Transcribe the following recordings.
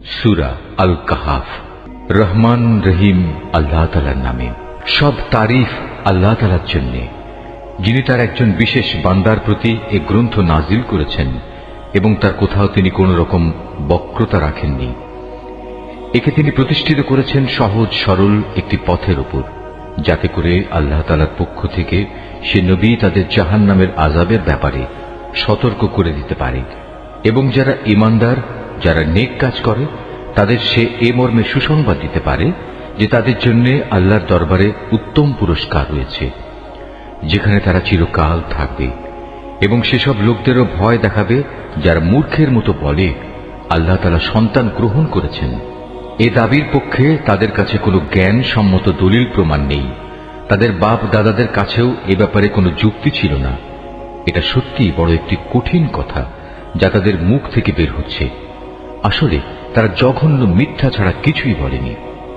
সূরা আল কাহাফ। রহমান রহিম আল্লাহ তাআলার নামে। সব তারিফ আল্লাহ তাআলার জন্য, যিনি তার একজন বিশেষ বান্দার প্রতি এ গ্রন্থ নাজিল করেছেন এবং তার কোথাও তিনি কোন রকম বক্রতা রাখেননি। একে তিনি প্রতিষ্ঠিত করেছেন সহজ সরল একটি পথের উপর, যাতে করে আল্লাহ তাআলার পক্ষ থেকে সে নবী তাদের জাহান্নামের আযাবের ব্যাপারে সতর্ক করে দিতে পারে এবং যারা ঈমানদার, যারা নেক কাজ করে, তাদের সে এ মর্মে সুসংবাদ দিতে পারে যে তাদের জন্য আল্লাহর দরবারে উত্তম পুরস্কার রয়েছে, যেখানে তারা চিরকাল থাকবে। এবং সেসব লোকদেরও ভয় দেখাবে যারা মূর্খের মতো বলে আল্লাহ তাআলা সন্তান গ্রহণ করেছেন। এ দাবির পক্ষে তাদের কাছে কোনো জ্ঞান সম্মত দলিল প্রমাণ নেই। তাদের বাপ দাদাদের কাছেও এ ব্যাপারে কোনো যুক্তি ছিল না। এটা সত্যিই বড় একটি কঠিন কথা যা তাদের মুখ থেকে বের হচ্ছে। আসলে তারা জঘন্য মিথ্যা ছাড়া কিছুই বলেনি।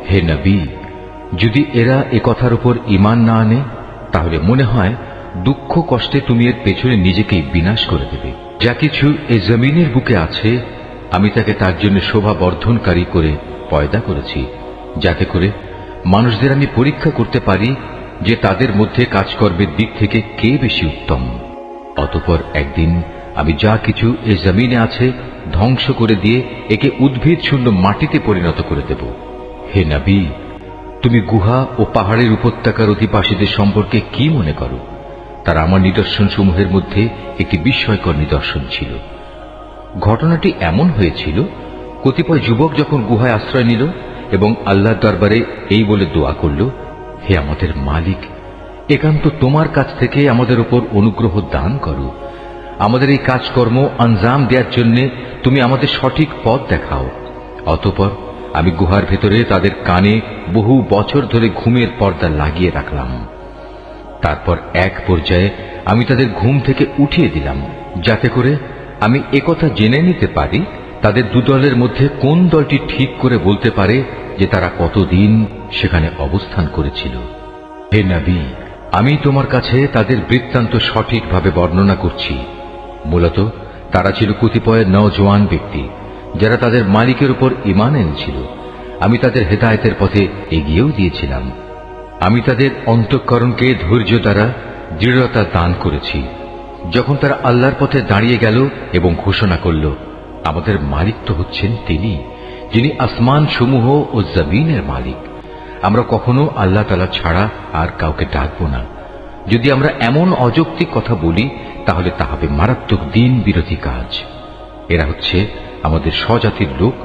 হে নবী, যদি এরা এ কথার উপর ঈমান না আনে, তাহলে মনে হয় দুঃখ কষ্টে তুমি এর পেছনে নিজেকেই বিনাশ করে দেবে। যা কিছু এই জমিনের বুকে আছে, আমি তাকে তার জন্য শোভা বর্ধনকারী করে পয়দা করেছি, যাতে করে মানুষদের আমি পরীক্ষা করতে পারি যে তাদের মধ্যে কাজকর্মের দিক থেকে কে বেশি উত্তম। অতঃপর একদিন আমি যা কিছু এই জমিনে আছে ধ্বংস করে দিয়ে একে উদ্ভিদ শূন্য মাটিতে পরিণত করে দেব। হে নবী, তুমি গুহা ও পাহাড়ের উপত্যকার অধিবাসীদের সম্পর্কে কি মনে করো? তারা আমার নিদর্শন সমূহের মধ্যে একটি বিস্ময়কর নিদর্শন ছিল। ঘটনাটি এমন হয়েছিল, কতিপয় যুবক যখন গুহায় আশ্রয় নিল এবং আল্লাহর দরবারে এই বলে দোয়া করল, হে আমাদের মালিক, একান্ত তোমার কাছ থেকে আমাদের উপর অনুগ্রহ দান করো। আমাদের এই কাজকর্ম আঞ্জাম দেওয়ার জন্য তুমি আমাদের সঠিক পথ দেখাও। অতঃপর আমি গুহার ভেতরে তাদের কানে বহু বছর ধরে ঘুমের পর্দা লাগিয়ে রাখলাম। তারপর এক পর্যায়ে আমি তাদের ঘুম থেকে উঠিয়ে দিলাম, যাতে করে আমি একথা জেনে নিতে পারি তাদের দুদলের মধ্যে কোন দলটি ঠিক করে বলতে পারে যে তারা কতদিন সেখানে অবস্থান করেছিল। হে নবী, আমি তোমার কাছে তাদের বৃত্তান্ত সঠিকভাবে বর্ণনা করছি। মূলত তারা ছিল কতিপয় নওজোয়ান ব্যক্তি, যারা তাদের মালিকের উপর ঈমান এনেছিল। আমি তাদের হেদায়েতের পথে এগিয়েও দিয়েছিলাম। আমি তাদের অন্তঃকরণকে ধৈর্য দ্বারা দৃঢ়তা দান করেছি। যখন তারা আল্লাহর পথে দাঁড়িয়ে গেল এবং ঘোষণা করল, আমাদের মালিক তো হচ্ছেন তিনি, যিনি আসমান সমূহ ও জমিনের মালিক। আমরা কখনো আল্লাহ তাআলা ছাড়া আর কাউকে ডাকব না। যদি আমরা এমন অযৌক্তিক কথা বলি, তাহলে তা হবে মারাত্মক দিন বিরোধী কাজ। এরা হচ্ছে আমাদের স্বজাতির লোক,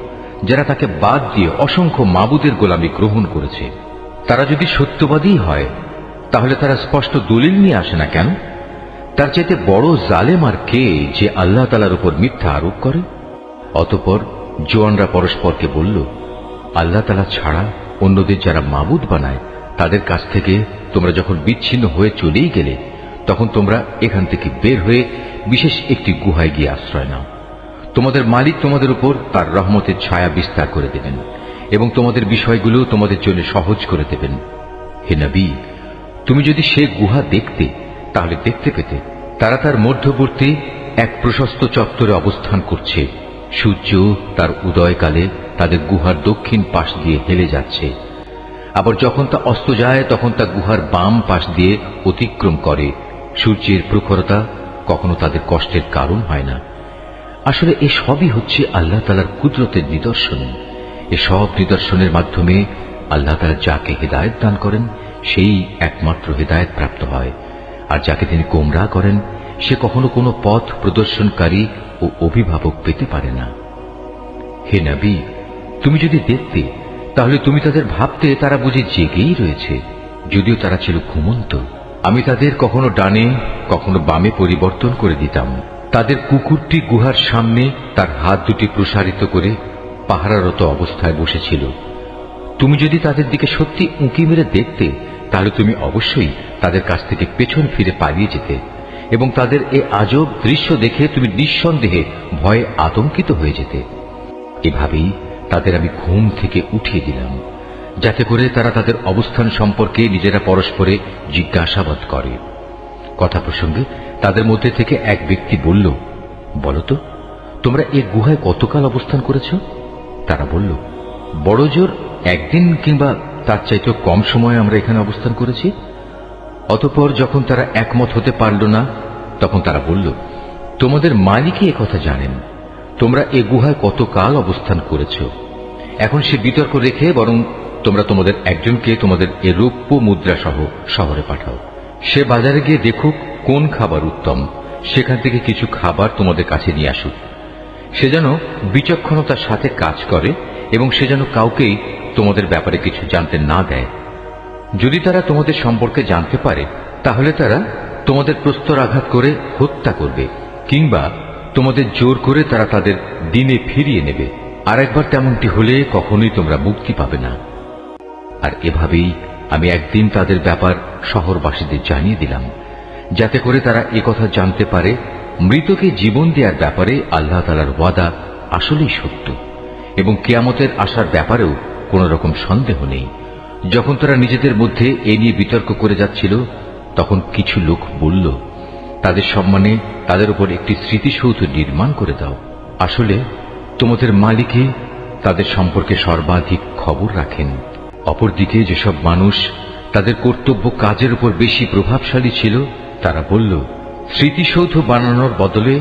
যারা তাকে বাদ দিয়ে অসংখ্য মাবুদের গোলামি গ্রহণ করেছে। তারা যদি সত্যবাদী হয়, তাহলে তারা স্পষ্ট দলিল নিয়ে আসে না কেন? তার চাইতে বড় জালেম আর কে, যে আল্লাহ তাআলার উপর মিথ্যা আরোপ করে? অতঃপর জোয়ানরা পরস্পরকে বলল, আল্লাহ তাআলা ছাড়া অন্যদের যারা মাবুদ বানায়, তাদের কাছ থেকে তোমরা যখন বিচ্ছিন্ন হয়ে চলেই গেলে, তখন তোমরা এখান থেকে বের হয়ে বিশেষ একটি গুহায় গিয়ে আশ্রয় নাও। তোমাদের মালিক তোমাদের উপর তার রহমতের ছায়া বিস্তার করে দেবেন এবং তোমাদের বিষয়গুলো তোমাদের জন্য সহজ করে দেবেন। হে নবী, তুমি যদি সে গুহা দেখতে, তাহলে দেখতে পেতে তারা তার মধ্যবর্তী এক প্রশস্ত চত্বরে অবস্থান করছে। সূর্য তার উদয়কালে তাদের গুহার দক্ষিণ পাশ দিয়ে হেলে যাচ্ছে, আবার যখন তা অস্ত যায় তখন তা গুহার বাম পাশ দিয়ে অতিক্রম করে। সূর্যের প্রখরতা কখনো তাদের কষ্টের কারণ হয় না। আসলে এ সবই হচ্ছে আল্লাহ তাআলার কুদরতের নিদর্শন। এসব নিদর্শনের মাধ্যমে আল্লাহ তাআলা যাকে হেদায়েত দান করেন, সেই একমাত্র হেদায়েত প্রাপ্ত হয়, আর যাকে তিনি গোমরাহ করেন, সে কখনো কোনো পথ প্রদর্শনকারী ও অভিভাবক পেতে পারে না। হে নবী, তুমি যদি দেখতে, তাহলে তুমি তাদের ভাবতে তারা বুঝি জেগেই রয়েছে, যদিও তারা ছিল ঘুমন্ত। আমি তাদের কখনো ডানে কখনো বামে পরিবর্তন করে দিতাম। তাদের কুকুরটি গুহার সামনে তার হাত দুটি প্রসারিত করে পাহারারত অবস্থায় বসেছিল। তুমি যদি তাদের দিকে সত্যি উঁকি মেরে দেখতে, তাহলে তুমি অবশ্যই তাদের কাছ থেকে পেছন ফিরে পালিয়ে যেতে এবং তাদের এ আজব দৃশ্য দেখে তুমি নিঃসন্দেহে ভয়ে আতঙ্কিত হয়ে যেতে। এভাবেই তাদের আমি ঘুম থেকে উঠিয়ে দিলাম, যাতে করে তারা তাদের অবস্থান সম্পর্কে নিজেরা পরস্পরে জিজ্ঞাসাবাদ করে। কথা প্রসঙ্গে তাদের মধ্যে থেকে এক ব্যক্তি বলল, বলতো তোমরা এই গুহায় কতকাল অবস্থান করেছ? তারা বলল, বড় জোর একদিন কিংবা তার চাইতেও কম সময় আমরা এখানে অবস্থান করেছি। অতঃপর যখন তারা একমত হতে পারল না, তখন তারা বলল, তোমাদের মালিকই একথা জানেন, তোমরা এ গুহায় কতকাল অবস্থান করেছ। এখন সে বিতর্ক রেখে বরং তোমরা তোমাদের একজনকে তোমাদের এ রৌপ্য মুদ্রা সহ শহরে পাঠাও। সে বাজারে গিয়ে দেখুক কোন খাবার উত্তম, সেখান থেকে কিছু খাবার তোমাদের কাছে নিয়ে আসুক। সে যেন বিচক্ষণতার সাথে কাজ করে এবং সে যেন কাউকেই তোমাদের ব্যাপারে কিছু জানতে না দেয়। যদি তারা তোমাদের সম্পর্কে জানতে পারে, তাহলে তারা তোমাদের প্রস্তরাঘাত করে হত্যা করবে, কিংবা তোমাদের জোর করে তারা তাদের দিনে ফিরিয়ে নেবে। আর একবার তেমনটি হলে কখনোই তোমরা মুক্তি পাবে না। আর এভাবেই আমি একদিন তাদের ব্যাপার শহরবাসীদের জানিয়ে দিলাম, যাতে করে তারা একথা জানতে পারে মৃতকে জীবন দেওয়ার ব্যাপারে আল্লাহ তাআলার ওয়াদা আসলেই সত্য, এবং কিয়ামতের আসার ব্যাপারেও কোন রকম সন্দেহ নেই। যখন তারা নিজেদের মধ্যে এ নিয়ে বিতর্ক করে যাচ্ছিল, তখন কিছু লোক বলল, তাদের সম্মানে তাদের উপর একটি স্মৃতিসৌধ নির্মাণ করে দাও। আসলে তোমাদের মালিকই তাদের সম্পর্কে সর্বাধিক খবর রাখেন। অপরদিকে যেসব মানুষ তাদের কর্তব্য কাজের উপর বেশি প্রভাবশালী ছিল, তারা বলল, স্মৃতিসৌধ বানানোর বদলে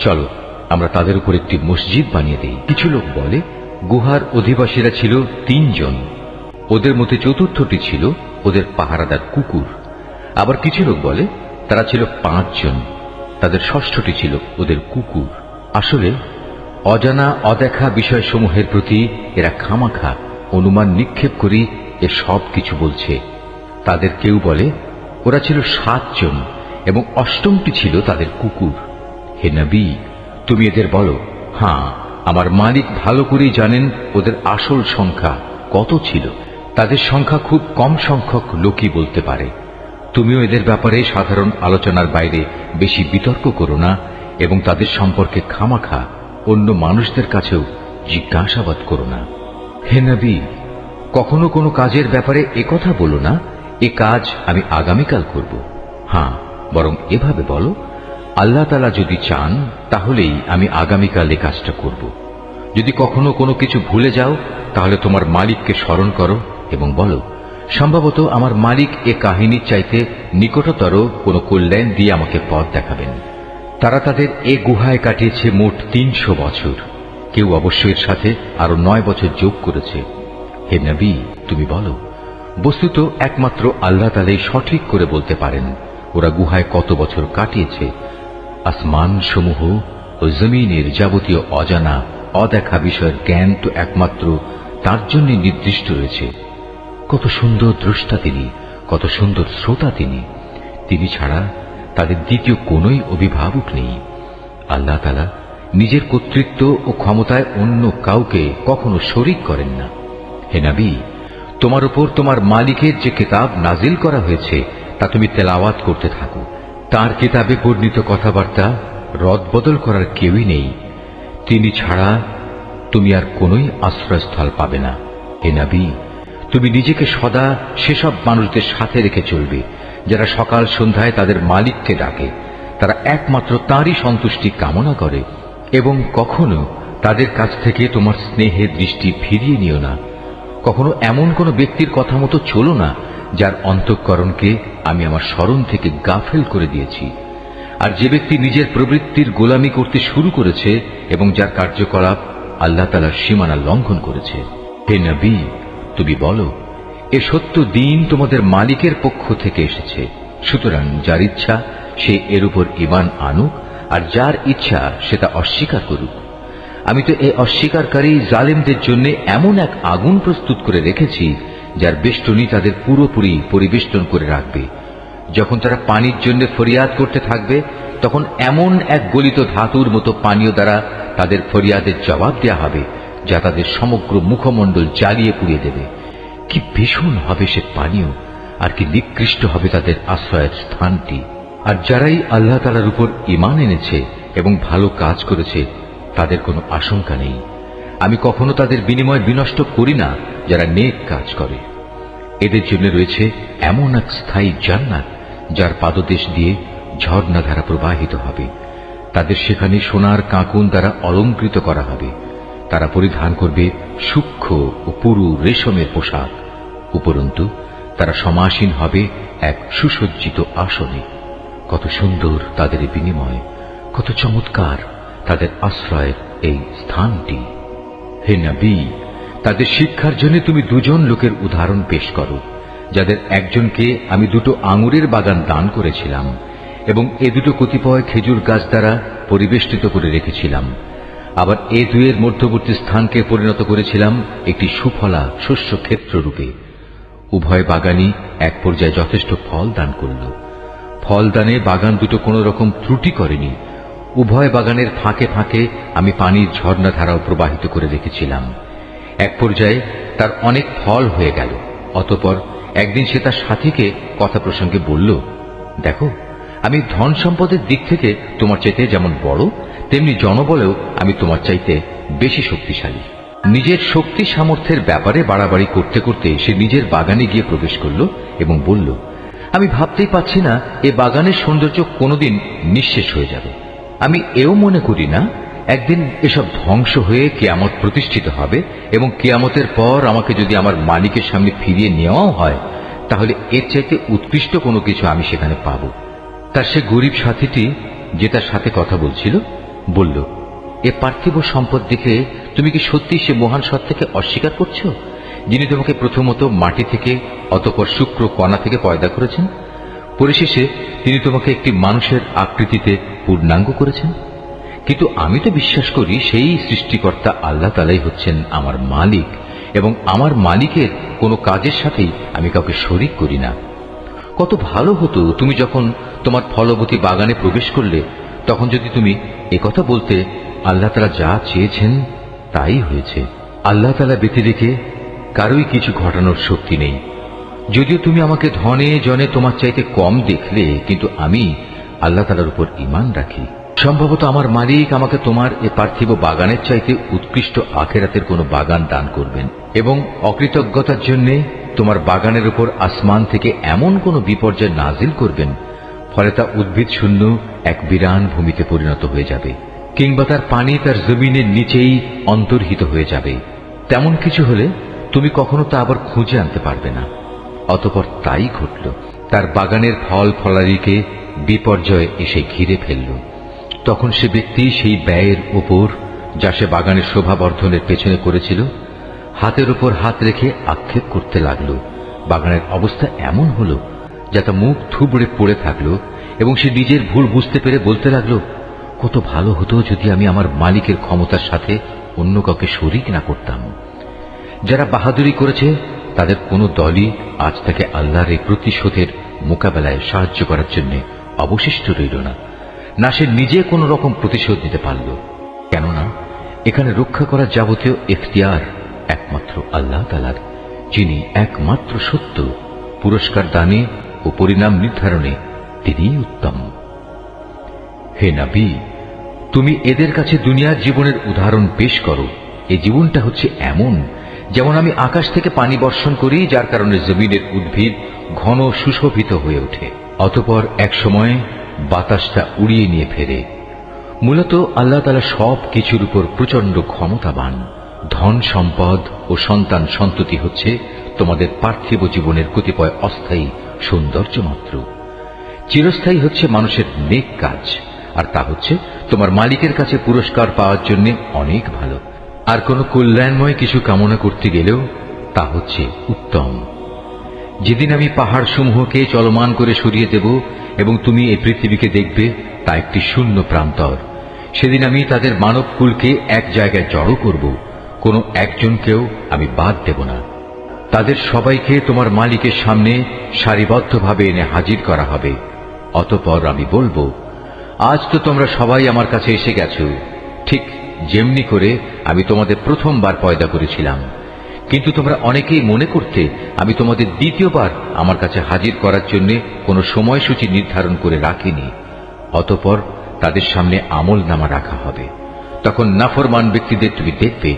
চলো আমরা তাদের উপর একটি মসজিদ বানিয়ে দিই। কিছু লোক বলে, গুহার অধিবাসীরা ছিল 3 জন, ওদের মধ্যে চতুর্থটি ছিল ওদের পাহারাদার কুকুর। আবার কিছু লোক বলে তারা ছিল 5 জন, তাদের ষষ্ঠটি ছিল ওদের কুকুর। আসলে অজানা অদেখা বিষয়সমূহের প্রতি এরা খামাখা অনুমান নিক্ষেপ করি এ সব কিছু বলছে। তাদের কেউ বলে ওরা ছিল 7 জন এবং অষ্টমটি ছিল তাদের কুকুর। হে নবী, তুমি এদের বলো, হ্যাঁ, আমার মালিক ভালো করেই জানেন ওদের আসল সংখ্যা কত ছিল। তাদের সংখ্যা খুব কম সংখ্যক লোকই বলতে পারে। তুমিও এদের ব্যাপারে সাধারণ আলোচনার বাইরে বেশি বিতর্ক করো না এবং তাদের সম্পর্কে খামাখা অন্য মানুষদের কাছেও জিজ্ঞাসাবাদ করো না। হে নবী, কখনো কোনো কাজের ব্যাপারে একথা বলো না, এ কাজ আমি আগামীকাল করব। হ্যাঁ, বরং এভাবে বলো, আল্লাহ তাআলা যদি চান তাহলেই আমি আগামীকাল এ কাজটা করব। যদি কখনো কোনো কিছু ভুলে যাও, তাহলে তোমার মালিককে স্মরণ করো এবং বলো, সম্ভবত আমার মালিক এ কাহিনীর চাইতে নিকটতর কোনো কল্যাণ দিয়ে আমাকে পথ দেখাবেন। তারা তাদের এ গুহায় কাটিয়েছে মোট 300 বছর। কেউ অবশ্যই এর সাথে আরো 9 বছর যোগ করেছে। হে নবী, তুমি বলো, বস্তুত একমাত্র আল্লাহ তাআলাই সঠিক করে বলতে পারেন ওরা গুহায় কত বছর কাটিয়েছে। আসমান সমূহ ও জমিনের যাবতীয় অজানা অদেখা বিষয়ের জ্ঞান তো একমাত্র তার জন্য নির্দিষ্ট রয়েছে। কত সুন্দর দ্রষ্টা তিনি, কত সুন্দর শ্রোতা তিনি। তিনি ছাড়া তাদের দ্বিতীয় কোনোই অভিভাবক নেই। আল্লাহ তাআলা নিজের কর্তৃত্ব ও ক্ষমতায় অন্য কাউকে কখনো শরীক করেন না। হে নবী, তোমার উপর তোমার মালিকের যে কিতাব নাজিল করা হয়েছে তা তুমি তেলাওয়াত করতে থাকো। তার কিতাবে বর্ণিত কথাবার্তা রদবদল করার কেউই নেই। তিনি ছাড়া তুমি আর কোনোই আশ্রয়স্থল পাবে না। হে নবী, তুমি নিজেকে সদা সেসব মানুষদের সাথে রেখে চলবে যারা সকাল সন্ধ্যায় তাদের মালিককে ডাকে, তারা একমাত্র তাঁরই সন্তুষ্টি কামনা করে, এবং কখনো তাদের কাছ থেকে তোমার স্নেহের দৃষ্টি ফিরিয়ে নিও না। কখনো এমন কোন ব্যক্তির কথা মতো চলো না যার অন্তঃকরণকে আমি আমার স্মরণ থেকে গাফেল করে দিয়েছি। আর যে ব্যক্তি নিজের প্রবৃত্তির গোলামি করতে শুরু করেছে এবং যার কার্যকলাপ আল্লাহ তাআলার সীমানা লঙ্ঘন করেছে। হে নবী, তুমি বলো, এ সত্য দিন তোমাদের মালিকের পক্ষ থেকে এসেছে। সুতরাং যার ইচ্ছা সে এর উপর ঈমান আনুক, আর যার ইচ্ছা সে তা অস্বীকার করুক। আমি তো এই অস্বীকারী জালেমদের জন্য এমন এক আগুন প্রস্তুত করে রেখেছি যার বেষ্টনী তাদের পুরোপুরি পরিবেষ্টন করে রাখবে। যখন তারা পানির জন্য ফরিয়াদ করতে থাকবে, তখন এমন এক গলিত ধাতুর মতো পানীয় দ্বারা তাদের ফরিয়াদের জবাব দেয়া হবে যা তাদের সমগ্র মুখমণ্ডল জ্বালিয়ে পুড়িয়ে দেবে। কি ভীষণ হবে সে পানীয়, আর কি নিকৃষ্ট হবে তাদের আশ্রয়ের স্থানটি। আর যারাই আল্লাহ তাআলার উপর ঈমান এনেছে এবং ভালো কাজ করেছে, তাদের কোনো আশঙ্কা নেই। আমি কখনো তাদের বিনিময় বিনষ্ট করি না যারা নেক কাজ করে। এদের জন্য রয়েছে এমন এক স্থায়ী জান্নাত যার পাদদেশ দিয়ে ঝর্ণাধারা প্রবাহিত হবে। তাদের সেখানে সোনার কাঁকুন দ্বারা অলঙ্কৃত করা হবে। তারা পরিধান করবে সূক্ষ্ম ও পুরু রেশমের পোশাক। উপরন্তু তারা সমাসীন হবে এক সুসজ্জিত আসনে। কত সুন্দর তাদের বিনিময়, কত চমৎকার তাদের আশ্রয়ের এই স্থানটি। হে নবী, তাদের শিক্ষার জন্য তুমি দুজন লোকের উদাহরণ পেশ করো, যাদের একজনকে আমি 2টো আঙুরের বাগান দান করেছিলাম এবং এ 2টো কতিপয় খেজুর গাছ দ্বারা পরিবেষ্টিত করে রেখেছিলাম। আবার এ দুয়ের মধ্যবর্তী স্থানকে পরিণত করেছিলাম একটি সুফলা শস্য ক্ষেত্র রূপে। উভয় বাগানই এক পর্যায়ে যথেষ্ট ফল দান করল। ফলদানে বাগান দুটো কোনো রকম ত্রুটি করেনি। উভয় বাগানের ফাঁকে ফাঁকে আমি পানির ঝর্ণাধারাও প্রবাহিত করে রেখেছিলাম। এক পর্যায়ে তার অনেক ফল হয়ে গেল। অতঃপর একদিন সে তার সাথীকে কথা প্রসঙ্গে বলল, দেখো, আমি ধন সম্পদের দিক থেকে তোমার চাইতে যেমন বড়, তেমনি জনবলেও আমি তোমার চাইতে বেশি শক্তিশালী। নিজের শক্তি সামর্থ্যের ব্যাপারে বাড়াবাড়ি করতে করতে সে নিজের বাগানে গিয়ে প্রবেশ করল এবং বলল, আমি ভাবতেই পাচ্ছি না এ বাগানের সৌন্দর্য কোনোদিন নিঃশেষ হয়ে যাবে। আমি এও মনে করি না একদিন এসব ধ্বংস হয়ে কিয়ামত প্রতিষ্ঠিত হবে এবং কিয়ামতের পর আমাকে যদি আমার মালিকের সামনে ফিরিয়ে নেওয়াও হয়, তাহলে এর চাইতে উৎকৃষ্ট কোনো কিছু আমি সেখানে পাব। তার সে গরিব সাথীটি, যে তার সাথে কথা বলছিল, বলল, এ পার্থিব সম্পদ দেখে তুমি কি সত্যি সে মহান সত্তাকে অস্বীকার করছো, যিনি তোমাকে প্রথমত মাটি থেকে, অতঃপর শুক্র কণা থেকে পয়দা করেছেন, পরিশেষে তিনি তোমাকে একটি মানুষের আকৃতিতে পূর্ণাঙ্গ করেছেন? কিন্তু আমি তো বিশ্বাস করি সেই সৃষ্টিকর্তা আল্লাহ তাআলাই হচ্ছেন আমার মালিক এবং আমার মালিকের কোনো কাজের সাথেই আমি কাউকে শরীক করি না। কত ভালো হতো তুমি যখন তোমার ফলবতী বাগানে প্রবেশ করলে তখন যদি তুমি একথা বলতে, আল্লাহ তাআলা যা চেয়েছেন তাই হয়েছে। আল্লাহ তাআলা ব্যতি রেখে কারোই কিছু ঘটানোর শক্তি নেই। যদিও তুমি আমাকে ধনে জনে তোমার চাইতে কম দেখলে, কিন্তু আমি আল্লাহ তাআলার উপর ঈমান রাখি। সম্ভবত আমার মালিক আমাকে তোমার এ পার্থিব বাগানের চাইতে উৎকৃষ্ট আখিরাতের কোনো বাগান দান করবেন এবং অকৃতজ্ঞতার জন্য তোমার বাগানের উপর আসমান থেকে এমন কোনো বিপর্যয় নাজিল করবেন, ফলে তা উদ্ভিদ শূন্য এক বিরান ভূমিতে পরিণত হয়ে যাবে, কিংবা তার পানি তার জমিনের নিচেই অন্তর্হিত হয়ে যাবে। তেমন কিছু হলে তুমি কখনো তা আবার খুঁজে আনতে পারবে না। অতঃপর তাই ঘটল। তার বাগানের ফল ফলারিকে বিপর্যয় এসে ঘিরে ফেলল। তখন সে ব্যক্তি সেই ব্যয়ের উপর, যা সে বাগানের শোভাবর্ধনের পেছনে করেছিল, হাতের উপর হাত রেখে আক্ষেপ করতে লাগল। বাগানের অবস্থা এমন হল যা তা মুখ থুবড়ে পড়ে থাকল এবং সে নিজের ভুল বুঝতে পেরে বলতে লাগল, কত ভালো হতো যদি আমি আমার মালিকের ক্ষমতার সাথে অন্য কাউকে শরীক না করতাম। যারা বাহাদুরি করেছে তাদের কোনো দলই আজ থেকে আল্লাহর এই প্রতিশোধের মোকাবেলায় সাহায্য করার জন্য অবশিষ্ট রইল না, না সে নিজে কোন রকম প্রতিশোধ নিতে পারল। কেননা এখানে রক্ষা করার যাবতীয় এখতিয়ার একমাত্র আল্লাহ তাআলার, যিনি একমাত্র সত্য। পুরস্কার দানে ও পরিণাম নির্ধারণে তিনিই উত্তম। হে নবী, তুমি এদের কাছে দুনিয়ার জীবনের উদাহরণ পেশ করো। এই জীবনটা হচ্ছে এমন যেমন আমি আকাশ থেকে পানি বর্ষণ করি, যার কারণে জমিনের উদ্ভিদ ঘন সুশোভিত হয়ে ওঠে, অতঃপর এক সময় বাতাসটা উড়িয়ে নিয়ে ফেরে। মূলত আল্লাহ তাআলা সব কিছুর উপর প্রচন্ড ক্ষমতাবান। ধন সম্পদ ও সন্তান সন্ততি হচ্ছে তোমাদের পার্থিব জীবনের কতিপয় অস্থায়ী সৌন্দর্য মাত্র। চিরস্থায়ী হচ্ছে মানুষের নেক কাজ, আর তা হচ্ছে তোমার মালিকের কাছে পুরস্কার পাওয়ার জন্য অনেক ভালো। আর কোন কল্যাণময় কিছু কামনা করতে গেলেও তা হচ্ছে উত্তম। যেদিন আমি পাহাড় সমূহকে চলমান করে সরিয়ে দেব এবং তুমি এই পৃথিবীকে দেখবে তা একটি শূন্য প্রান্তর, সেদিন আমি তাদের মানব কুলকে এক জায়গায় জড়ো করব, কোনো একজনকেও আমি বাদ দেব না। তাদের সবাইকে তোমার মালিকের সামনে সারিবদ্ধভাবে এনে হাজির করা হবে। অতঃপর আমি বলবো, আজ তো তোমরা সবাই আমার কাছে এসে গেছো, ঠিক যেমনি করে আমি তোমাদের প্রথমবার পয়দা করেছিলাম, কিন্তু তোমরা অনেকেই মনে করতে আমি তোমাদের দ্বিতীয়বার আমার কাছে হাজির করার জন্য কোনো সময়সূচি নির্ধারণ করে রাখিনি। অতঃপর তাদের সামনে আমলনামা রাখা হবে। তখন নাফরমান ব্যক্তিদের তুমি দেখবে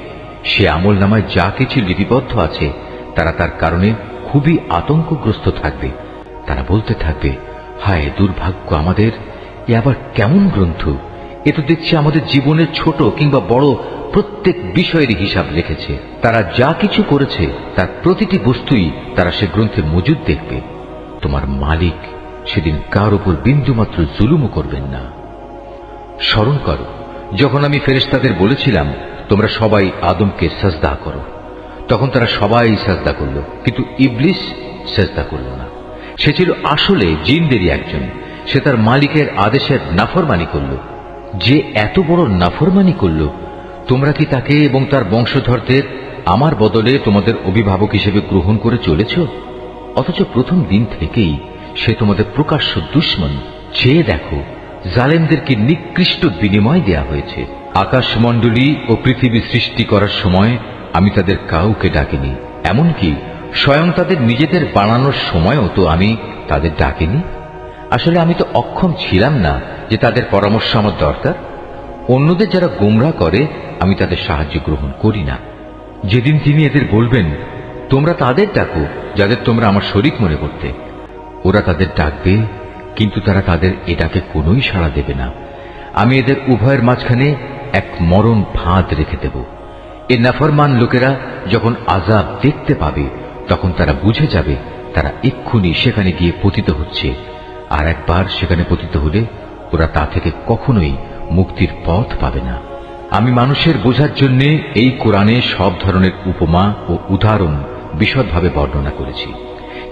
সে আমলনামায় যা কিছু লিপিবদ্ধ আছে তারা তার কারণে খুবই আতঙ্কগ্রস্ত থাকবে। তারা বলতে থাকবে, হায় দুর্ভাগ্য আমাদের, এ আবার কেমন গ্রন্থ! এ তো দেখছি আমাদের জীবনের ছোট কিংবা বড় প্রত্যেক বিষয়েরই হিসাব রেখেছে। তারা যা কিছু করেছে তার প্রতিটি বস্তুই তারা সে গ্রন্থে মজুদ দেখবে। তোমার মালিক সেদিন কার উপর বিন্দুমাত্র জুলুমও করবেন না। স্মরণ করো যখন আমি ফেরেশতাদের বলেছিলাম তোমরা সবাই আদমকে সাজদা করো, তখন তারা সবাই সাজদা করল, কিন্তু ইবলিস সাজদা করল না। সে ছিল আসলে জিনদেরই একজন। সে তার মালিকের আদেশের নাফরমানি করল। যে এত বড় নাফরমানি করল, তোমরা কি তাকে এবং তার বংশধরদের আমার বদলে তোমাদের অভিভাবক হিসেবে গ্রহণ করে চলেছ? অথচ প্রথম দিন থেকেই সে তোমাদের প্রকাশ্য দুশমন। চেয়ে দেখো জালেমদেরকে নিকৃষ্ট বিনিময় দেয়া হয়েছে। আকাশমণ্ডলী ও পৃথিবী সৃষ্টি করার সময় আমি তাদের কাউকে ডাকিনি, এমনকি স্বয়ং তাদের নিজেদের বানানোর সময়ও তো আমি তাদের ডাকিনি। আসলে আমি তো অক্ষম ছিলাম না যে তাদের পরামর্শ আমার দরকার। অন্যদের যারা গোমরাহ করে আমি তাদের সাহায্য গ্রহণ করি না। যেদিন তিনি এদের বলবেন তোমরা তাদের ডাকো যাদের তোমরা আমার শরীক মনে করতে, ওরা তাদের ডাকবে, কিন্তু তারা তাদের এ ডাকে কোনোই সাড়া দেবে না। আমি এদের উভয়ের মাঝখানে এক মরণ ফাঁদ রেখে দেব। এ নাফরমান লোকেরা যখন আযাব দেখতে পাবে তখন তারা বুঝে যাবে তারা এক্ষুনি সেখানে গিয়ে পতিত হচ্ছে, আর একবার সেখানে পতিত হলে ওরা তা থেকে কখনোই মুক্তির পথ পাবে না। আমি মানুষের বোঝার জন্য এই কোরআনে সব ধরনের উপমা ও উদাহরণ বিশদভাবে বর্ণনা করেছি,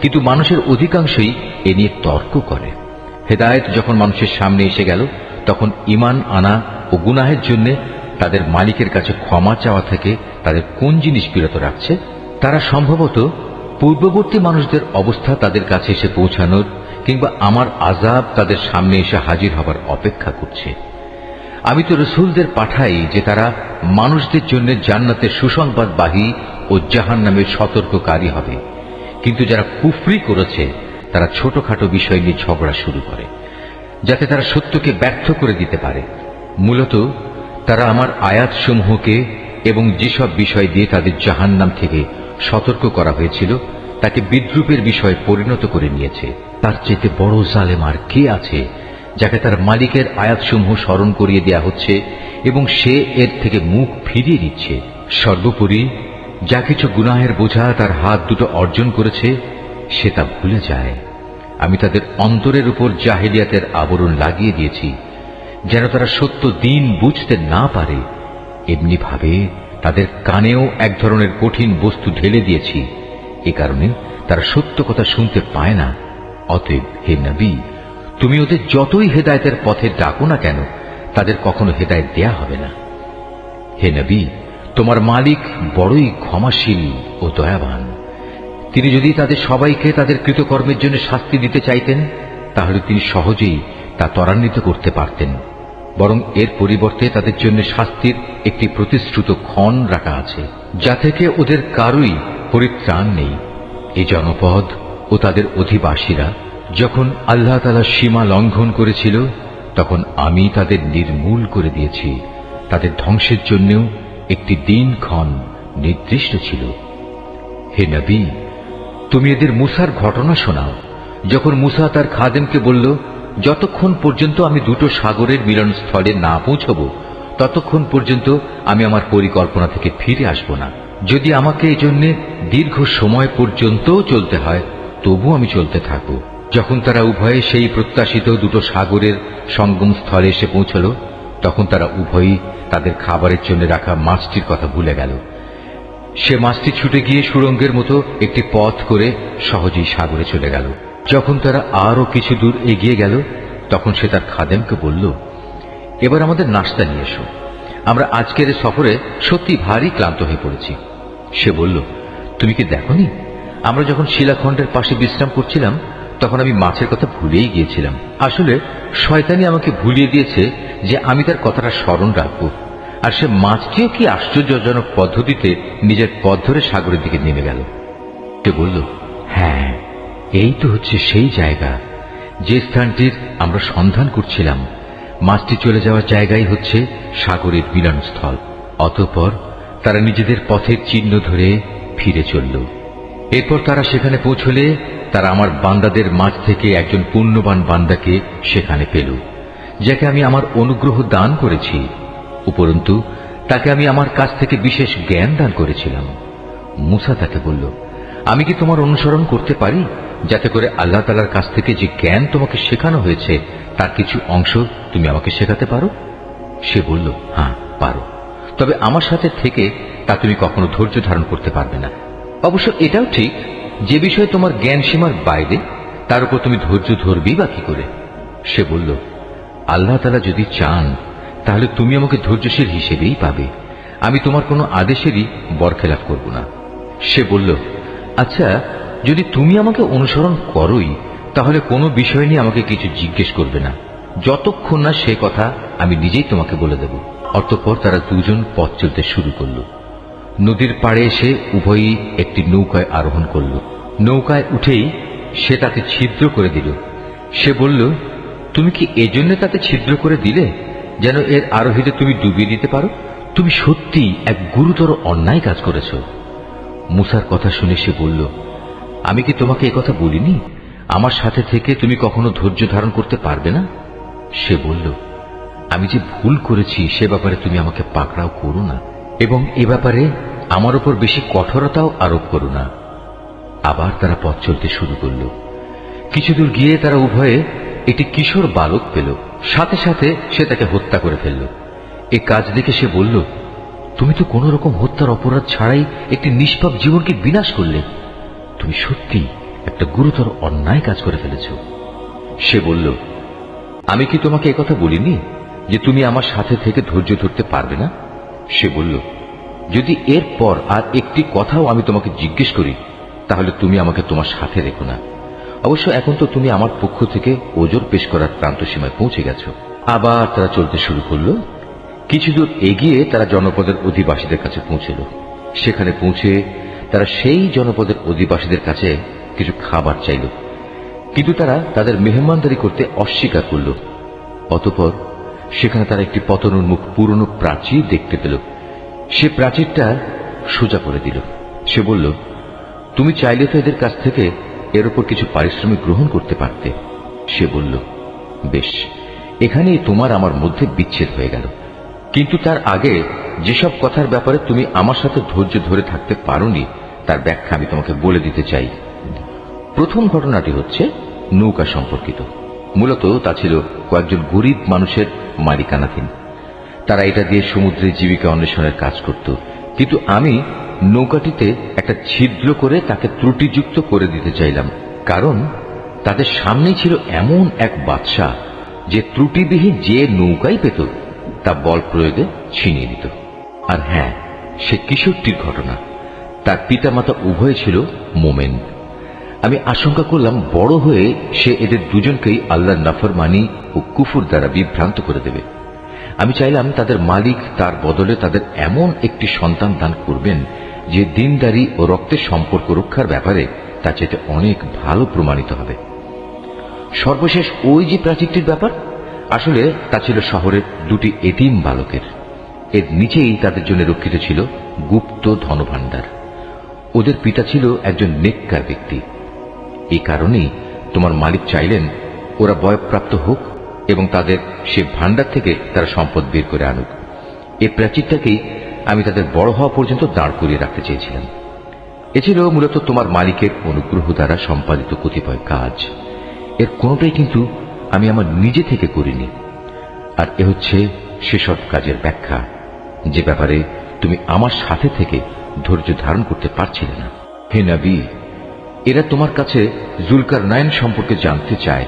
কিন্তু মানুষের অধিকাংশই এ নিয়ে তর্ক করে। হেদায়েত যখন মানুষের সামনে এসে গেল তখন ঈমান আনা ও গুনাহের জন্য তাদের মালিকের কাছে ক্ষমা চাওয়া থেকে তাদের কোন জিনিস বিরত রাখছে? তারা সম্ভবত পূর্ববর্তী মানুষদের অবস্থা তাদের কাছে এসে পৌঁছানোর কিংবা আমার আযাব তাদের সামনে এসে হাজির হবার অপেক্ষা করছে। আমি তো রসুলদের পাঠাই যে তারা মানুষদের জন্য জান্নাতের সুসংবাদবাহী ও জাহান্নামের সতর্ককারী হবে, কিন্তু যারা কুফরি করেছে তারা ছোটখাটো বিষয় নিয়ে ঝগড়া শুরু করে যাতে তারা সত্যকে ব্যর্থ করে দিতে পারে। মূলত তারা আমার আয়াতসমূহকে এবং যেসব বিষয় দিয়ে তাদের জাহান্নাম থেকে সতর্ক করা হয়েছিল তাকে বিদ্রূপের বিষয়ে পরিণত করে নিয়েছে। তার চেয়ে বড় জালেম আর কে আছে যাকে তার মালিকের আয়াতসমূহ স্মরণ করিয়ে দেয়া হচ্ছে এবং সে এর থেকে মুখ ফিরিয়ে নিচ্ছে। সর্বোপরি যা কিছু গুনাহের বোঝা তার হাত দুটো অর্জন করেছে সে তা ভুলে যায়। আমি তাদের অন্তরের উপর জাহেলিয়াতের আবরণ লাগিয়ে দিয়েছি যেন তারা সত্য দিন বুঝতে না পারে। এমনি ভাবে তাদের কানেও এক ধরনের কঠিন বস্তু ঢেলে দিয়েছি, এ কারণে তারা সত্য কথা শুনতে পায় না। অতএব হে নবী, তুমি ওদের যতই হেদায়েতের পথে ডাকো না কেন তাদের কখনো হেদায়েত দেয়া হবে না। হে নবী, তোমার মালিক বড়ই ক্ষমাশীল ও দয়াবান। তিনি যদি তাদের সবাইকে তাদের কৃতকর্মের জন্য শাস্তি দিতে চাইতেন তাহলে তিনি সহজেই তা ত্বরান্বিত করতে পারতেন, বরং এর পরিবর্তে তাদের জন্য শাস্তির একটি প্রতিশ্রুত ক্ষণ রাখা আছে যা থেকে ওদের কারোই পরিত্রাণ নেই। এই জনপদ ও তাদের অধিবাসীরা যখন আল্লাহ তাআলা সীমা লঙ্ঘন করেছিল তখন আমি তাদের নির্মূল করে দিয়েছি। তাদের ধ্বংসের জন্যও একটি দিনক্ষণ নির্দিষ্ট ছিল। হে নবী, তুমি এদের মূসার ঘটনা শোনাও। যখন মূসা তার খাদেমকে বলল, যতক্ষণ পর্যন্ত আমি দুটো সাগরের মিলনস্থলে না পৌঁছব ততক্ষণ পর্যন্ত আমি আমার পরিকল্পনা থেকে ফিরে আসব না। যদি আমাকে এই জন্য দীর্ঘ সময় পর্যন্ত চলতে হয় তবু আমি চলতে থাকব। যখন তারা উভয়ে সেই প্রত্যাশিত দুটো সাগরের সঙ্গম স্থলে এসে পৌঁছল তখন তারা উভয়ই তাদের খাবারের জন্য রাখা মাছটির কথা ভুলে গেল। সে মাছটি ছুটে গিয়ে সুড়ঙ্গের মতো একটি পথ করে সহজেই সাগরে চলে গেল। যখন তারা আরো কিছু দূর এগিয়ে গেল তখন সে তার খাদেমকে বলল, এবার আমাদের নাস্তা নিয়ে এসো, আমরা আজকের সফরে সত্যি ভারী ক্লান্ত হয়ে পড়েছি। সে বলল, তুমি কি দেখোনি আমরা যখন শিলাখণ্ডের পাশে বিশ্রাম করছিলাম তখন আমি মাছের কথা ভুলেই গিয়েছিলাম। আসলে শয়তানি আমাকে ভুলিয়ে দিয়েছে যে আমি তার কথাটা স্মরণ রাখব। আর সে মাছটিও কি আশ্চর্যজনক পদ্ধতিতে নিজের পথ ধরে সাগরের দিকে নেমে গেল। সে বলল, হ্যাঁ, এই তো হচ্ছে সেই জায়গা যে স্থানটির আমরা সন্ধান করছিলাম। মাছটি চলে যাওয়ার জায়গাই হচ্ছে সাগরের মিলনস্থল। অতঃপর তারা নিজেদের পথের চিহ্ন ধরে ফিরে চলল। এরপর তারা সেখানে পৌঁছলে তারা আমার বান্দাদের মাঝ থেকে একজন পুণ্যবান বান্দাকে সেখানে পেল। যাকে আমি আমার অনুগ্রহ দান করেছি, উপরন্তু তাকে আমি আমার কাছ থেকে বিশেষ জ্ঞান দান করেছিলাম। মুসা তাকে বলল, আমি কি তোমার অনুসরণ করতে পারি, যাতে করে আল্লাহ তাআলার কাছ থেকে যে জ্ঞান তোমাকে শেখানো হয়েছে তার কিছু অংশ তুমি আমাকে শেখাতে পারো? সে বলল, হ্যাঁ পারো, তবে আমার সাথে থেকে তা তুমি কখনো ধৈর্য ধারণ করতে পারবে না। অবশ্য এটাও ঠিক, যে বিষয়ে তোমার জ্ঞান সীমার বাইরে তার উপর তুমি ধৈর্য ধরবেই বা কি করে? সে বলল, আল্লাহ তাআলা যদি চান তাহলে তুমি আমাকে ধৈর্যশীল হিসেবেই পাবে, আমি তোমার কোনো আদেশেরই বরখেলাপ করব না। সে বলল, আচ্ছা, যদি তুমি আমাকে অনুসরণ করোই তাহলে কোনো বিষয় নিয়ে আমাকে কিছু জিজ্ঞেস করবে না, যতক্ষণ না সে কথা আমি নিজেই তোমাকে বলে দেব। অতঃপর তারা দুজন পথ চলতে শুরু করল। নদীর পাড়ে এসে উভয়ই একটি নৌকায় আরোহণ করল। নৌকায় উঠেই সে তাতে ছিদ্র করে দিল। সে বলল, তুমি কি এজন্য তাতে ছিদ্র করে দিলে যেন এর আরোহীতে তুমি ডুবিয়ে দিতে পারো? তুমি সত্যি এক গুরুতর অন্যায় কাজ করেছ। মুসার কথা শুনে সে বলল, আমি কি তোমাকে একথা বলিনি, আমার সাথে থেকে তুমি কখনো ধৈর্য ধারণ করতে পারবে না? সে বলল, আমি যে ভুল করেছি সে ব্যাপারে তুমি আমাকে পাকড়াও করো না, এবং এ ব্যাপারে আমার উপর বেশি কঠোরতাও আরোপ করো না। আবার তারা পথ চলতে শুরু করল। কিছুদূর গিয়ে তারা উভয়ে একটি কিশোর বালক পেল। সাথে সাথে সে তাকে হত্যা করে ফেলল। এ কাজ দেখে সে বলল, তুমি তো কোন রকম হত্যার অপরাধ ছাড়াই একটি নিষ্পাপ জীবনকে বিনাশ করলে। তুমি সত্যি একটা গুরুতর অন্যায় কাজ করে ফেলেছ। সে বলল, আমি কি তোমাকে একথা বলিনি যে তুমি আমার সাথে থেকে ধৈর্য ধরতে পারবে না? সে বলল, যদি এরপর আর একটি কথাও আমি তোমাকে জিজ্ঞেস করি তাহলে তুমি আমাকে তোমার সাথে রেখো না। অবশ্য এখন তো তুমি আমার পক্ষ থেকে ওজর পেশ করার প্রান্ত সীমায় পৌঁছে গেছো। আবার তারা চলতে শুরু করল। কিছুদূর এগিয়ে তারা জনপদের অধিবাসীদের কাছে পৌঁছল। সেখানে পৌঁছে তারা সেই জনপদের অধিবাসীদের কাছে কিছু খাবার চাইল, কিন্তু তারা তাদের মেহমানদারি করতে অস্বীকার করল। অতঃপর সেখানে তারা একটি পতনোন্মুখ পুরনো প্রাচীর দেখতে পেল। সে প্রাচীরটা সোজা করে দিল। সে বলল, তুমি চাইলে তো এদের কাছ থেকে এর উপর কিছু পারিশ্রমিক গ্রহণ করতে পারতে। সে বলল, বেশ, এখানেই তোমার আমার মধ্যে বিচ্ছেদ হয়ে গেল, কিন্তু তার আগে যেসব কথার ব্যাপারে তুমি আমার সাথে ধৈর্য ধরে থাকতে পারোনি তার ব্যাখ্যা আমি তোমাকে বলে দিতে চাই। প্রথম ঘটনাটি হচ্ছে নৌকা সম্পর্কিত। মূলত তা ছিল কয়েকজন গরিব মানুষের মালিকানাধীন। তারা এটা দিয়ে সমুদ্রে জীবিকা অন্বেষণের কাজ করত, কিন্তু আমি নৌকাটিতে একটা ছিদ্র করে তাকে ত্রুটিযুক্ত করে দিতে চাইলাম, কারণ তাদের সামনেই ছিল এমন এক বাদশা যে ত্রুটিবিহীন যে নৌকাই পেত তা বল প্রয়োগে ছিনিয়ে দিত। আর হ্যাঁ, সে কিশোরটির ঘটনা। তার পিতামাতা উভয় ছিল মোমেন। আমি আশঙ্কা করলাম বড় হয়ে সে এদের দুজনকেই আল্লাহর নাফরমানি ও কুফর দ্বারা বিভ্রান্ত করে দেবে। আমি চাইলাম তাদের মালিক তার বদলে তাদের এমন একটি সন্তান দান করবেন যে দিনদারি ও রক্তের সম্পর্ক রক্ষার ব্যাপারে তা চাইতে অনেক ভালো প্রমাণিত হবে। সর্বশেষ ওই যে প্রাচীরটির ব্যাপার, আসলে তা ছিল শহরের দুটি এতিম বালকের। এর নিচেই তাদের জন্য রক্ষিত ছিল গুপ্ত ধনভাণ্ডার। ওদের পিতা ছিল একজন নেককার ব্যক্তি। এই কারণেই তোমার মালিক চাইলেন ওরা বয়ঃপ্রাপ্ত হোক এবং তাদের সে ভাণ্ডার থেকে তারা সম্পদ বের করে আনুক। এই প্রাচীরটাকেই আমি তাদের বড় হওয়া পর্যন্ত দাঁড় করিয়ে রাখতে চেয়েছিলাম। এ ছিল মূলত তোমার মালিকের অনুগ্রহ দ্বারা সম্পাদিত কতিপয় কাজ। এর কোনোটাই কিন্তু আমি আমার নিজে থেকে করিনি। আর এ হচ্ছে সেসব কাজের ব্যাখ্যা যে ব্যাপারে তুমি আমার সাথে থেকে ধৈর্য ধারণ করতে পারছিলে না। হে নবী, এরা তোমার কাছে জুলকারনাইন সম্পর্কে জানতে চায়।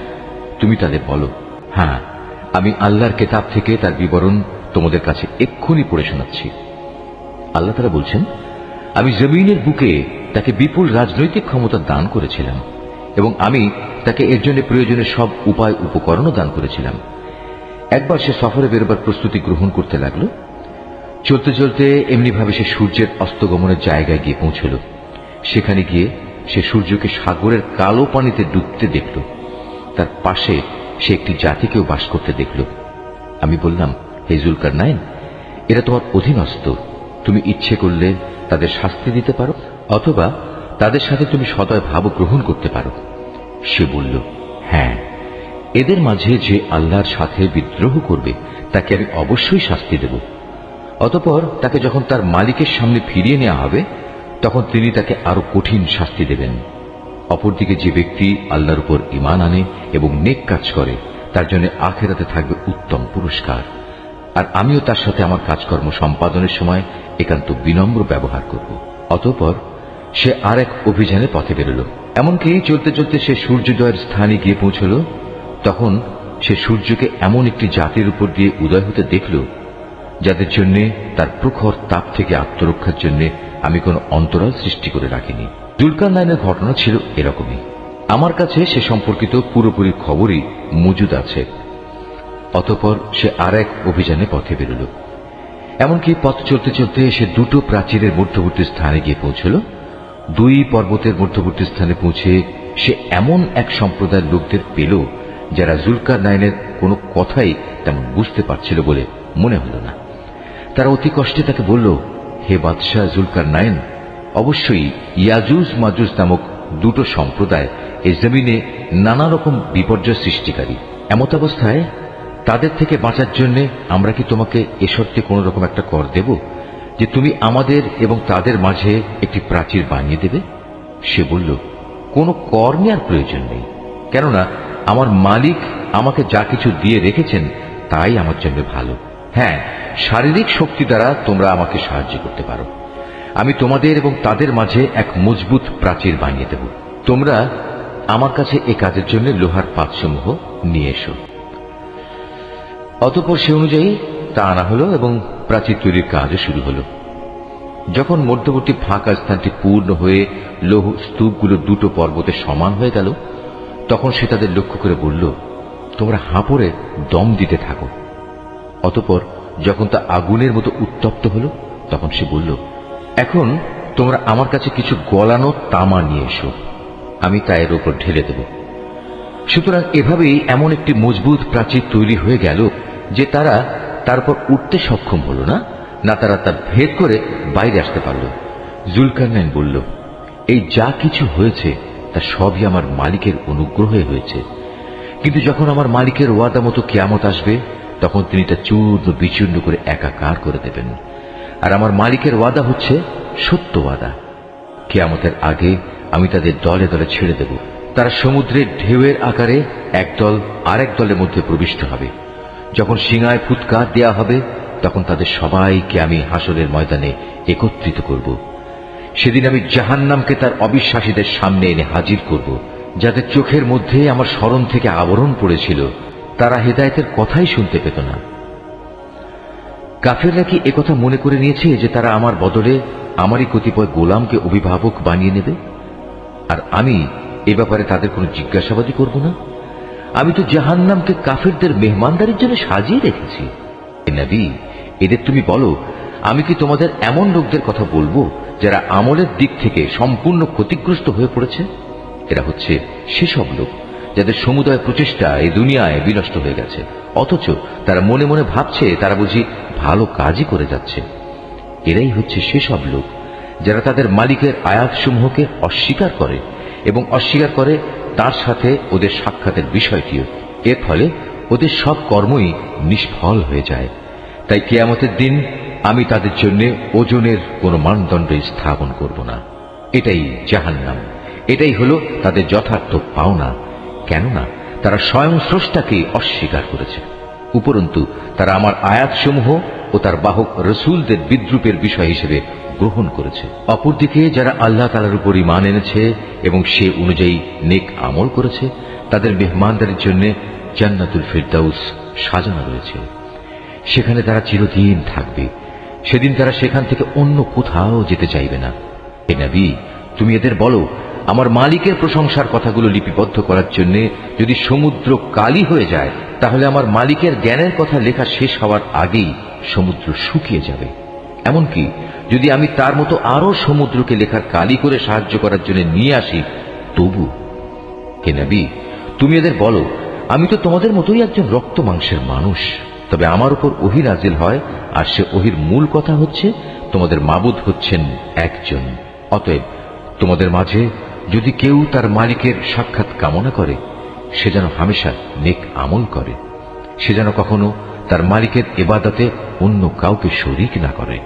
তুমি তাদের বলো, হ্যাঁ, আমি আল্লাহর কেতাব থেকে তার বিবরণ তোমাদের কাছে এক্ষুনি পড়ে শোনাচ্ছি। আল্লাহ তাআলা বলছেন, আমি জমিনের বুকে তাকে বিপুল রাজনৈতিক ক্ষমতা দান করেছিলাম এবং আমি তাকে এর জন্য প্রয়োজনীয় সব উপায় উপকরণও দান করেছিলাম। একবার সে সফরে বেরোবার প্রস্তুতি গ্রহণ করতে লাগলো। চলতে চলতে এমনিভাবে সে সূর্যের অস্তগমনের জায়গায় গিয়ে পৌঁছল। সেখানে গিয়ে সে সূর্যকে সাগরের কালো পানিতে ডুবতে দেখল। তার পাশে সে একটি জাতিকেও বাস করতে দেখল। আমি বললাম, হে জুলকারনাইন, এরা তোমার অধীনস্থ। তুমি ইচ্ছে করলে তাদের শাস্তি দিতে পারো অথবা তাদের সাথে তুমি সদয় ভাব গ্রহণ করতে পারো। সে বলল, হ্যাঁ, এদের মাঝে যে আল্লাহর সাথে বিদ্রোহ করবে তাকে আমি অবশ্যই শাস্তি দেব। অতঃপর তাকে যখন তার মালিকের সামনে ফিরিয়ে নেওয়া হবে তখন তিনি তাকে আরো কঠিন শাস্তি দেবেন। অপরদিকে যে ব্যক্তি আল্লাহর উপর ঈমান আনে এবং নেক কাজ করে তার জন্য আখিরাতে থাকবে উত্তম পুরস্কার। আর আমিও তার সাথে আমার কাজকর্ম সম্পাদনের সময় একান্ত বিনম্র ব্যবহার করব। অতঃপর সে আর এক অভিযানে পথে বেরোল। এমনকি চলতে চলতে সে সূর্যোদয়ের স্থানে গিয়ে পৌঁছল। তখন সে সূর্যকে এমন একটি জাতির উপর দিয়ে উদয় হতে দেখল যাদের জন্য তার প্রখর তাপ থেকে আত্মরক্ষার জন্য আমি কোনো অন্তরাল সৃষ্টি করে রাখিনি। জুলকারনাইনের ঘটনা ছিল এরকমই। আমার কাছে সে সম্পর্কিত পুরোপুরি খবরই মজুদ আছে। অতঃপর সে আর এক অভিযানে পথে বেরোল। এমনকি পথ চলতে চলতে সে দুটো প্রাচীরের মধ্যবর্তী স্থানে গিয়ে পৌঁছল। দুই পর্বতের মধ্যবর্তী স্থানে পৌঁছে সে এমন এক সম্প্রদায়ের লোকদের পেল যারা জুলকারনাইনের কোনো কথাই তেমন বুঝতে পারছিল বলে মনে হল না। তারা অতি কষ্টে তাকে বলল, হে বাদশাহ জুলকারনাইন, অবশ্যই ইয়াজুজ মাজুজ নামক দুটো সম্প্রদায় এই জমিনে নানা রকম বিপর্যয় সৃষ্টিকারী। এমত অবস্থায় তাদের থেকে বাঁচার জন্য আমরা কি তোমাকে এ শর্তে কোন রকম একটা কর দেব যে তুমি আমাদের এবং তাদের মাঝে একটি প্রাচীর বানিয়ে দেবে? সে বলল, কোনো কর নেওয়ার প্রয়োজন নেই, কেননা আমার মালিক আমাকে যা কিছু দিয়ে রেখেছেন তাই আমার জন্য ভালো। হ্যাঁ, শারীরিক শক্তি দ্বারা তোমরা আমাকে সাহায্য করতে পারো। আমি তোমাদের এবং তাদের মাঝে এক মজবুত প্রাচীর বানিয়ে দেব। তোমরা আমার কাছে এ কাজের জন্য লোহার পাতসমূহ নিয়ে এসো। অতঃপর সে অনুযায়ী তা আনা হলো এবং প্রাচীর তৈরির কাজও শুরু হলো। যখন মধ্যবর্তী ফাঁকা স্থানটি পূর্ণ হয়ে লৌহ স্তূপগুলো দুটো পর্বতে সমান হয়ে গেল তখন সে তাদের লক্ষ্য করে বলল, তোমরা হাঁপড়ে দম দিতে থাকো। অতঃপর যখন তা আগুনের মতো উত্তপ্ত হল তখন সে বলল, এখন তোমরা আমার কাছে কিছু গলানো তামা নিয়ে এসো, আমি তা এর উপর ঢেলে দেব। সুতরাং এভাবেই এমন একটি মজবুত প্রাচীর তৈরি হয়ে গেল যে তারা তারপর উঠতে সক্ষম হল না, না তারা তা ভেদ করে বাইরে আসতে পারল। জুলকারনাইন বলল, এই যা কিছু হয়েছে তা সবই আমার মালিকের অনুগ্রহে হয়েছে, কিন্তু যখন আমার মালিকের ওয়াদা মতো কিয়ামত আসবে তখন তিনি তা চূর্ণ বিচূর্ণ করে একাকার করে দেবেন। আর আমার মালিকের ওয়াদা হচ্ছে সত্য ওয়াদা। কিয়ামতের আগে আমি তাদের দলে দলে ছেড়ে দেব। তারা সমুদ্রের ঢেউয়ের আকারে একদল আরেক দলের মধ্যে প্রবিষ্ট হবে। যখন সিংহায় ফুৎকার দেয়া হবে তখন তাদের সবাইকে আমি হাসরের ময়দানে একত্রিত করব। সেদিন আমি জাহান্নামকে তার অবিশ্বাসীদের সামনে এনে হাজির করব, যাদের চোখের মধ্যে আমার স্মরণ থেকে আবরণ পড়েছিল, তারা হেদায়েতের কথাই শুনতে পেত না। কাফেররা কি একথা মনে করে নিয়েছে যে তারা আমার বদলে আমারই কতিপয় গোলামকে অভিভাবক বানিয়ে নেবে, আর আমি এ ব্যাপারে তাদের কোনো জিজ্ঞাসাবাদই করব না? আমি তো জাহান্নামকে কাফেরদের মেহমানদারির জন্য সাজিয়ে রেখেছি। হে নবী, এদের তুমি বলো, আমি কি তোমাদের এমন লোকদের কথা বলবো যারা আমলের দিক থেকে সম্পূর্ণ ক্ষতিগ্রস্ত হয়ে পড়েছে? এরা হচ্ছে সেসব লোক যাদের সমুদয় প্রচেষ্টা এই দুনিয়ায় বিনষ্ট হয়ে গেছে, অথচ তারা মনে মনে ভাবছে তারা বুঝি ভালো কাজই করে যাচ্ছে। এরাই হচ্ছে সেসব লোক যারা তাদের মালিকের আয়াতসমূহকে অস্বীকার করে এবং অস্বীকার করে তার সাথে ওদের সাক্ষাতের বিষয়টিও। এর ফলে ওদের সব কর্মই নিষ্ফল হয়ে যায়। তাই কিয়ামতের দিন আমি তাদের জন্য ওজনের কোনো মানদণ্ড স্থাপন করব না। এটাই জাহান্নাম, এটাই হলো তাদের যথার্থ পাওনা, কেননা তারা স্বয়ং স্রষ্টাকে অস্বীকার করেছে। উপরন্তু তারা আমার আয়াতসমূহ ও তার বাহক রসুলদের বিদ্রুপের বিষয় হিসেবে গ্রহণ করেছে। অপরদিকে যারা আল্লাহ তাআলার উপর ঈমান এনেছে এবং সে অনুযায়ী নেক আমল করেছে তাদের মেহমানদারির জন্য জান্নাতুল ফিরদাউস সাজানো রয়েছে। সেখানে তারা চিরদিন থাকবে। সেদিন তারা সেখান থেকে অন্য কোথাও যেতে চাইবে না। হে নবী, তুমি এদের বলো, আমার মালিকের প্রশংসার কথাগুলো লিপিবদ্ধ করার জন্য যদি সমুদ্র কালি হয়ে যায় তাহলে আমার মালিকের জ্ঞানের কথা লেখা শেষ হওয়ার আগেই সমুদ্র শুকিয়ে যাবে। এমনকি যদি আমি তার মতো আরো সমুদ্রকে লেখার কালি করে সাহায্য করার জন্য নিয়ে আসি তবু। হে নবী, তুমি এদের বলো, আমি তো তোমাদের মতোই একজন রক্ত মাংসের মানুষ, তবে আমার উপর ওহী নাজিল হয়, আর সে ওহীর মূল কথা হচ্ছে তোমাদের মাবুদ হচ্ছেন একজন। অতএব তোমাদের মাঝে যদি কেউ তার মালিকের সাক্ষাৎ কামনা করে সে যেন হামেশা নেক আমল করে, সে যেন কখনো তার মালিকের ইবাদতে অন্য কাউকে শরীক না করে।